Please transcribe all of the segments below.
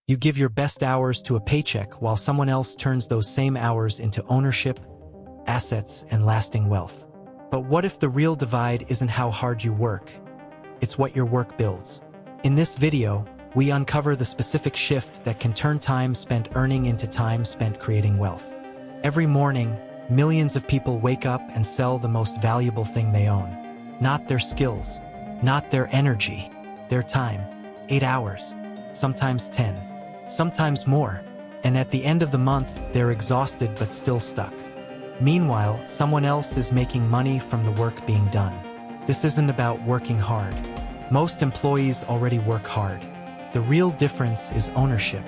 You give your best hours to a paycheck while someone else turns those same hours into ownership, assets, and lasting wealth. But what if the real divide isn't how hard you work? It's what your work builds. In this video, we uncover the specific shift that can turn time spent earning into time spent creating wealth. Every morning, millions of people wake up and sell the most valuable thing they own. Not their skills, not their energy, their time. 8 hours, sometimes 10, sometimes more. And at the end of the month, they're exhausted but still stuck. Meanwhile, someone else is making money from the work being done. This isn't about working hard. Most employees already work hard. The real difference is ownership.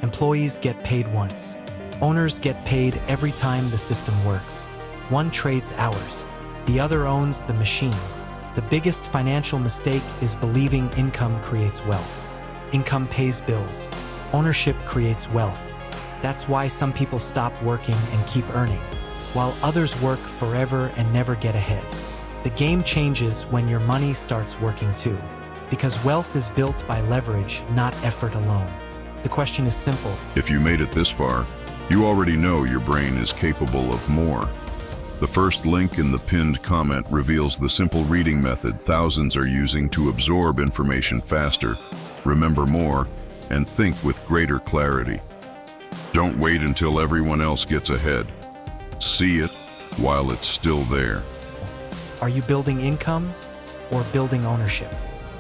Employees get paid once. Owners get paid every time the system works. One trades hours. The other owns the machine. The biggest financial mistake is believing income creates wealth. Income pays bills. Ownership creates wealth. That's why some people stop working and keep earning, while others work forever and never get ahead. The game changes when your money starts working too, because wealth is built by leverage, not effort alone. The question is simple. If you made it this far, you already know your brain is capable of more. The first link in the pinned comment reveals the simple reading method thousands are using to absorb information faster, remember more, and think with greater clarity. Don't wait until everyone else gets ahead. See it while it's still there. Are you building income or building ownership?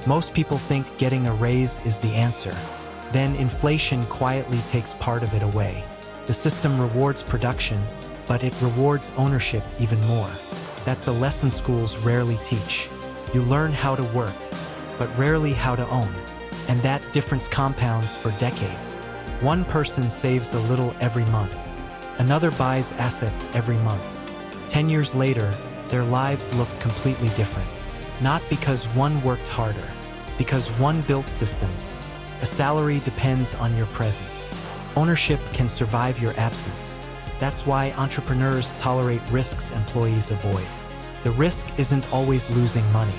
Most people think getting a raise is the answer. Then inflation quietly takes part of it away. The system rewards production, but it rewards ownership even more. That's a lesson schools rarely teach. You learn how to work, but rarely how to own. And that difference compounds for decades. One person saves a little every month. Another buys assets every month. 10 years later, their lives look completely different. Not because one worked harder, because one built systems. A salary depends on your presence. Ownership can survive your absence. That's why entrepreneurs tolerate risks employees avoid. The risk isn't always losing money.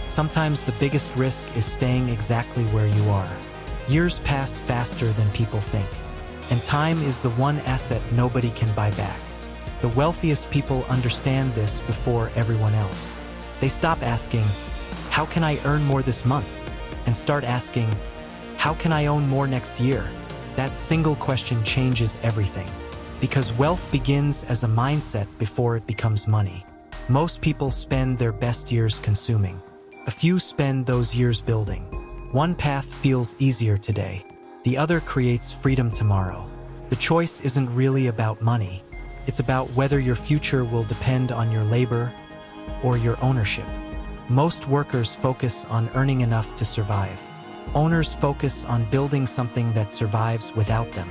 Sometimes the biggest risk is staying exactly where you are. Years pass faster than people think. And time is the one asset nobody can buy back. The wealthiest people understand this before everyone else. They stop asking, how can I earn more this month? And start asking, how can I own more next year? That single question changes everything. Because wealth begins as a mindset before it becomes money. Most people spend their best years consuming. A few spend those years building. One path feels easier today. The other creates freedom tomorrow. The choice isn't really about money. It's about whether your future will depend on your labor or your ownership. Most workers focus on earning enough to survive. Owners focus on building something that survives without them.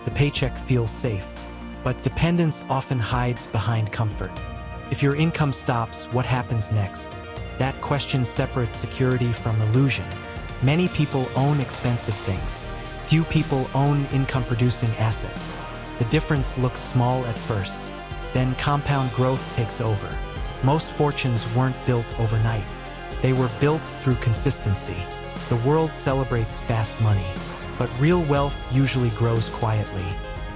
The paycheck feels safe, but dependence often hides behind comfort. If your income stops, what happens next? That question separates security from illusion. Many people own expensive things. Few people own income-producing assets. The difference looks small at first. Then compound growth takes over. Most fortunes weren't built overnight. They were built through consistency. The world celebrates fast money, but real wealth usually grows quietly.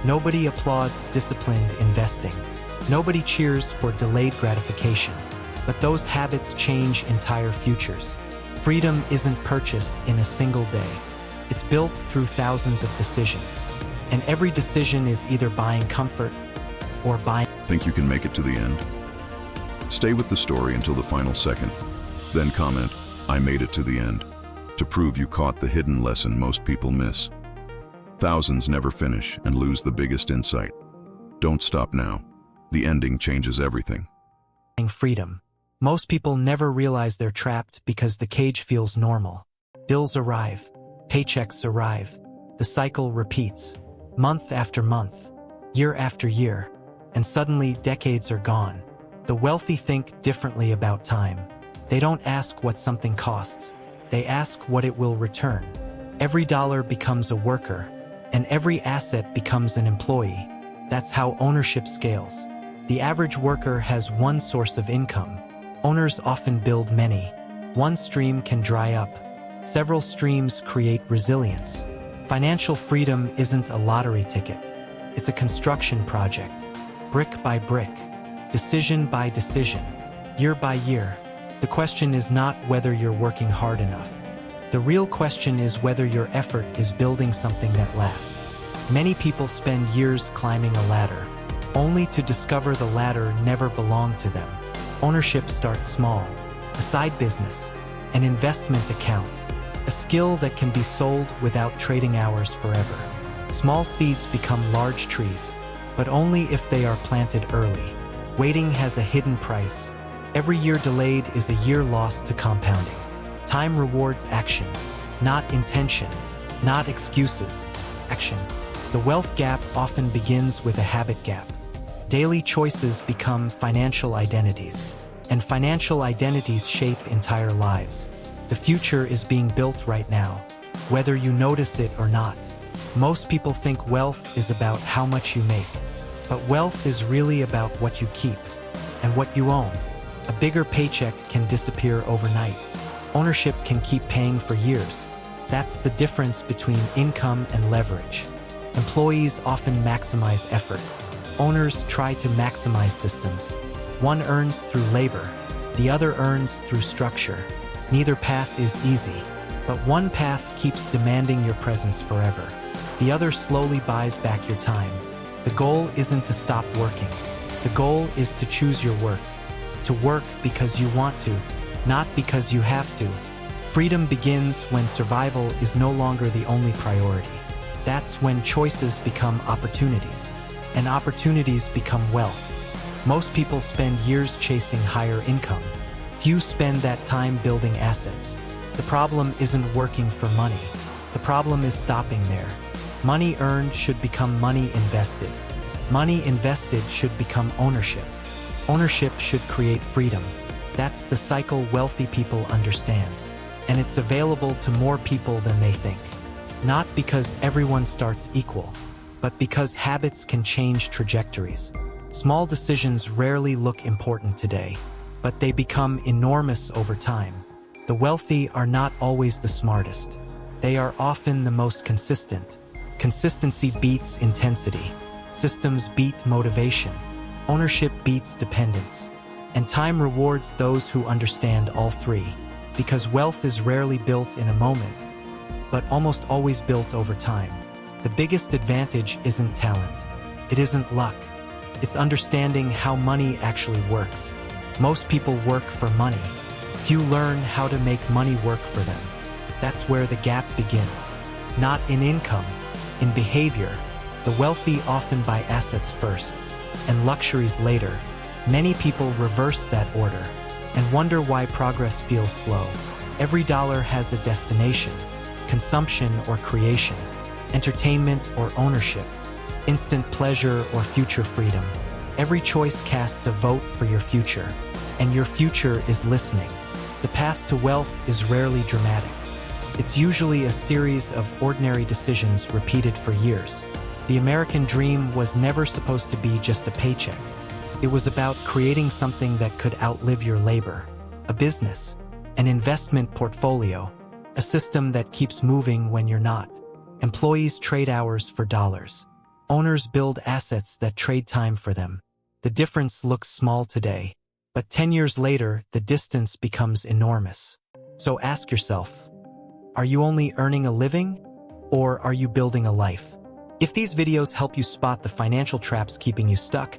Nobody applauds disciplined investing. Nobody cheers for delayed gratification. But those habits change entire futures. Freedom isn't purchased in a single day. It's built through thousands of decisions. And every decision is either buying comfort or buying... Think you can make it to the end? Stay with the story until the final second. Then comment, I made it to the end, to prove you caught the hidden lesson most people miss. Thousands never finish and lose the biggest insight. Don't stop now. The ending changes everything. Freedom. Most people never realize they're trapped because the cage feels normal. Bills arrive. Paychecks arrive. The cycle repeats. Month after month. Year after year. And suddenly decades are gone. The wealthy think differently about time. They don't ask what something costs. They ask what it will return. Every dollar becomes a worker, and every asset becomes an employee. That's how ownership scales. The average worker has one source of income. Owners often build many. One stream can dry up. Several streams create resilience. Financial freedom isn't a lottery ticket. It's a construction project, brick by brick, decision by decision, year by year. The question is not whether you're working hard enough. The real question is whether your effort is building something that lasts. Many people spend years climbing a ladder, only to discover the ladder never belonged to them. Ownership starts small, a side business, an investment account, a skill that can be sold without trading hours forever. Small seeds become large trees, but only if they are planted early. Waiting has a hidden price. Every year delayed is a year lost to compounding. Time rewards action, not intention, not excuses, action. The wealth gap often begins with a habit gap. Daily choices become financial identities, and financial identities shape entire lives. The future is being built right now, whether you notice it or not. Most people think wealth is about how much you make, but wealth is really about what you keep and what you own. A bigger paycheck can disappear overnight. Ownership can keep paying for years. That's the difference between income and leverage. Employees often maximize effort. Owners try to maximize systems. One earns through labor, the other earns through structure. Neither path is easy, but one path keeps demanding your presence forever. The other slowly buys back your time. The goal isn't to stop working. The goal is to choose your work. To work because you want to, not because you have to. Freedom begins when survival is no longer the only priority. That's when choices become opportunities, and opportunities become wealth. Most people spend years chasing higher income. Few spend that time building assets. The problem isn't working for money. The problem is stopping there. Money earned should become money invested. Money invested should become ownership. Ownership should create freedom. That's the cycle wealthy people understand. And it's available to more people than they think. Not because everyone starts equal, but because habits can change trajectories. Small decisions rarely look important today, but they become enormous over time. The wealthy are not always the smartest. They are often the most consistent. Consistency beats intensity. Systems beat motivation. Ownership beats dependence. And time rewards those who understand all three. Because wealth is rarely built in a moment, but almost always built over time. The biggest advantage isn't talent. It isn't luck. It's understanding how money actually works. Most people work for money. Few learn how to make money work for them. That's where the gap begins. Not in income, in behavior. The wealthy often buy assets first, and luxuries later. Many people reverse that order, and wonder why progress feels slow. Every dollar has a destination, consumption or creation, entertainment or ownership, instant pleasure or future freedom. Every choice casts a vote for your future, and your future is listening. The path to wealth is rarely dramatic. It's usually a series of ordinary decisions repeated for years. The American dream was never supposed to be just a paycheck. It was about creating something that could outlive your labor, a business, an investment portfolio, a system that keeps moving when you're not. Employees trade hours for dollars. Owners build assets that trade time for them. The difference looks small today, but 10 years later, the distance becomes enormous. So ask yourself, are you only earning a living, or are you building a life? If these videos help you spot the financial traps keeping you stuck,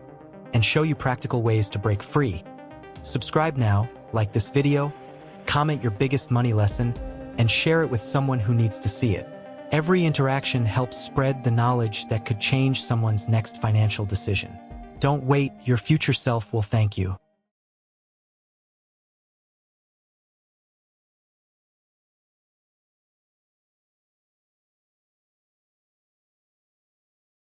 and show you practical ways to break free, subscribe now, like this video, comment your biggest money lesson, and share it with someone who needs to see it. Every interaction helps spread the knowledge that could change someone's next financial decision. Don't wait, your future self will thank you.